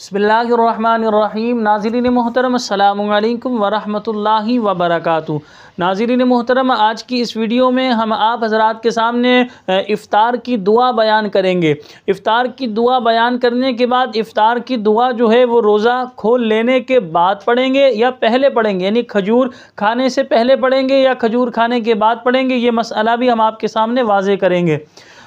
बिस्मिल्लाहिर्रहमानिर्रहीम। नाज़रीन मोहतरम, अस्सलामु अलैकुम वरहमतुल्लाहि वबरकातुहू। नाज़रीन मोहतरम, आज की इस वीडियो में हम आप हज़रात के सामने इफ़्तार की दुआ बयान करेंगे। इफ़्तार की दुआ बयान करने के बाद इफ़्तार की दुआ जो है वो रोज़ा खोल लेने के बाद पढ़ेंगे या पहले पढ़ेंगे, यानी खजूर खाने से पहले पढ़ेंगे या खजूर खाने के बाद पढ़ेंगे, ये मसला भी हम आपके सामने वाज़े करेंगे।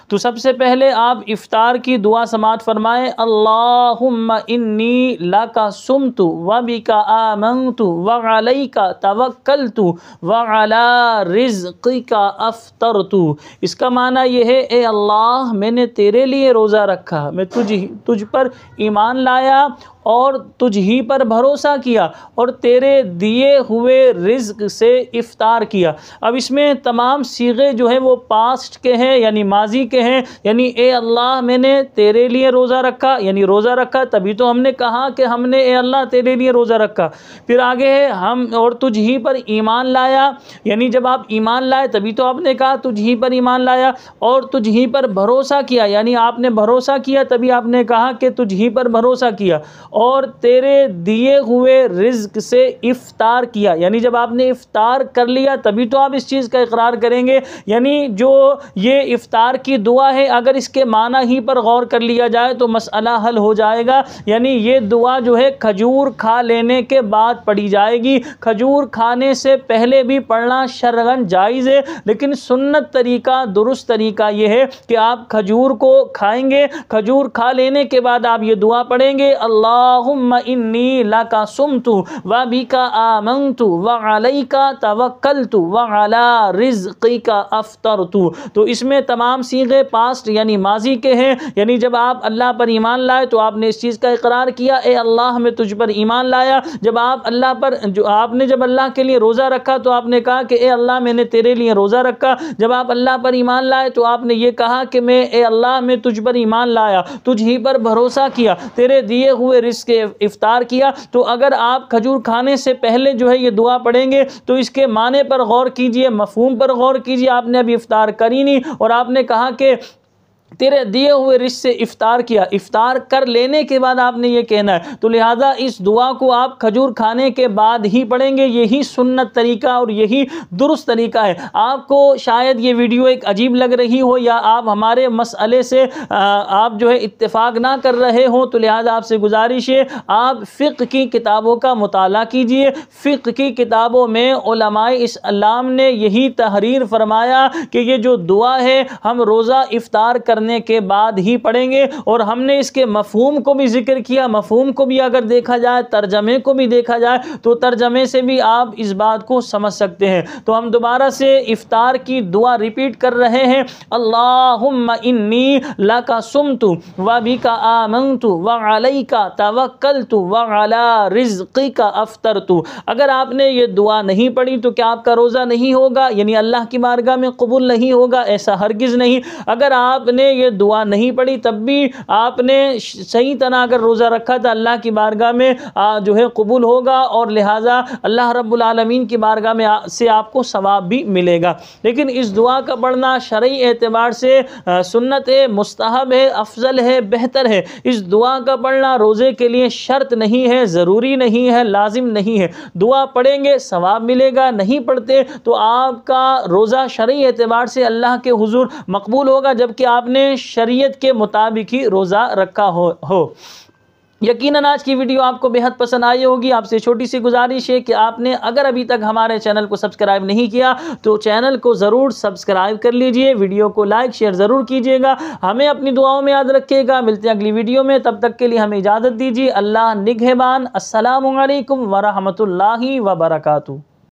तो सबसे पहले आप इफ़्तार की दुआ समाअत फरमाएं। अल्लाहुम्मा इन्नी लका सुमतु व बिका आमनतु व अलैका तवक्कलतु व अला रिज़्क़िका अफ़्तरतु। इसका माना यह है, ए अल्लाह, मैंने तेरे लिए रोज़ा रखा, मैं तुझ पर ईमान लाया और तुझ ही पर भरोसा किया और तेरे दिए हुए रिज़्क़ से इफ़्तार किया। अब इसमें तमाम सीगे जो है वो पास्ट के हैं, यानी माजी के हैं। यानी ए अल्लाह, मैंने तेरे लिए रोज़ा रखा, यानी रोज़ा रखा तभी तो हमने कहा कि हमने ए अल्लाह तेरे लिए रोज़ा रखा। फिर आगे है हम और तुझ ही पर ईमान लाया, यानी जब आप ईमान लाए तभी तो आपने कहा तुझ ही पर ईमान लाया। और तुझ ही पर भरोसा किया, यानी आपने भरोसा किया तभी आपने कहा कि तुझ ही पर भरोसा किया। और तेरे दिए हुए रिज़्क़ से इफ़्तार किया, यानी जब आपने इफ़्तार कर लिया तभी तो आप इस चीज़ का इकरार करेंगे। यानी जो ये इफ़्तार की दुआ है, अगर इसके माना ही पर गौर कर लिया जाए तो मसला हल हो जाएगा। यानी ये दुआ जो है खजूर खा लेने के बाद पढ़ी जाएगी। खजूर खाने से पहले भी पढ़ना शरअन जायज़ है, लेकिन सुन्नत तरीका, दुरुस्त तरीका ये है कि आप खजूर को खाएंगे, खजूर खा लेने के बाद आप ये दुआ पढ़ेंगे। अल्लाहुम्मा इन्नी लका सुमतु व बिका आमनतु व अलैका तवक्कलतु व अला रिज़्क़िका अफ़्तरतु। तो इसमें तमाम सीगे पास्ट यानी माजी के हैं। यानी जब आप अल्लाह पर ईमान लाए तो आपने इस चीज़ का इकरार किया, ए अल्लाह, मैं तुझ पर ईमान लाया। जब आप अल्लाह पर जब अल्लाह के लिए रोज़ा रखा तो आपने कहा कि ए अल्लाह, मैंने तेरे लिए रोज़ा रखा। जब आप अल्लाह पर ईमान लाए तो आपने ये कहा कि ए अल्लाह, मैं तुझ पर ईमान लाया, तुझ ही पर भरोसा किया, तेरे दिए हुए रिज़्क़ के इफ़्तार किया। तो अगर आप खजूर खाने से पहले जो है ये दुआ पढ़ेंगे तो इसके माने पर गौर कीजिए, मफ़हूम पर गौर कीजिए। आपने अभी इफ़्तार करी नहीं और आपने कहा कि तेरे दिए हुए रिज़्क़ से इफ़्तार किया। इफ़्तार कर लेने के बाद आपने ये कहना है, तो लिहाजा इस दुआ को आप खजूर खाने के बाद ही पढ़ेंगे। यही सुन्नत तरीका और यही दुरुस्त तरीका है। आपको शायद ये वीडियो एक अजीब लग रही हो या आप हमारे मसले से आप जो है इत्तेफाक ना कर रहे हो, तो लिहाजा आपसे गुजारिश है आप फ़िक़्ह की किताबों का मुताला कीजिए। फ़िक़्ह की किताबों में उलमाए इस्लाम ने यही तहरीर फरमाया कि ये जो दुआ है हम रोज़ा इफ़्तार करने के बाद ही पढ़ेंगे। और हमने इसके मफ़हूम को भी जिक्र किया। मफ़हूम को भी अगर देखा जाए, तर्जमे को भी देखा जाए, तो तर्जमे से भी आप इस बात को समझ सकते हैं। तो हम दोबारा से इफ़्तार की दुआ रिपीट कर रहे हैं। अल्लाहुम्मा इन्नी लका सुमतु व बिका आमनतु व अलैका तवक्कलतु व अला रिज़्क़िका अफ़्तरतु। अगर आपने ये दुआ नहीं पढ़ी तो क्या आपका रोज़ा नहीं होगा, यानी अल्लाह की बारगाह में कबूल नहीं होगा? ऐसा हरगिज़ नहीं। अगर आपने ये दुआ नहीं पढ़ी तब भी आपने सही तरह अगर रोज़ा रखा था, अल्लाह की बारगाह में जो है कबूल होगा और लिहाजा अल्लाह रब्बुल आलमीन की बारगाह में से आपको सवाब भी मिलेगा। लेकिन इस दुआ का पढ़ना शरई एतबार से सुन्नत है, मुस्तहब है, अफजल है, बेहतर है। इस दुआ का पढ़ना रोज़े के लिए शर्त नहीं है, ज़रूरी नहीं है, लाजिम नहीं है। दुआ पढ़ेंगे सवाब मिलेगा, नहीं पढ़ते तो आपका रोज़ा शरई एतबार से अल्लाह के हुजूर मकबूल होगा, जबकि आपने शरीयत के मुताबिक ही रोज़ा रखा हो। यकीनन आज की वीडियो आपको बेहद पसंद आई होगी। आपसे छोटी सी गुजारिश है कि आपने अगर अभी तक हमारे चैनल को सब्सक्राइब नहीं किया तो चैनल को ज़रूर सब्सक्राइब कर लीजिए। वीडियो को लाइक शेयर ज़रूर कीजिएगा। हमें अपनी दुआओं में याद रखिएगा। मिलते हैं अगली वीडियो में, तब तक के लिए हमें इजाज़त दीजिए। अल्लाह निगहबान। अस्सलामु अलैकुम व रहमतुल्लाहि व बरकातुहू।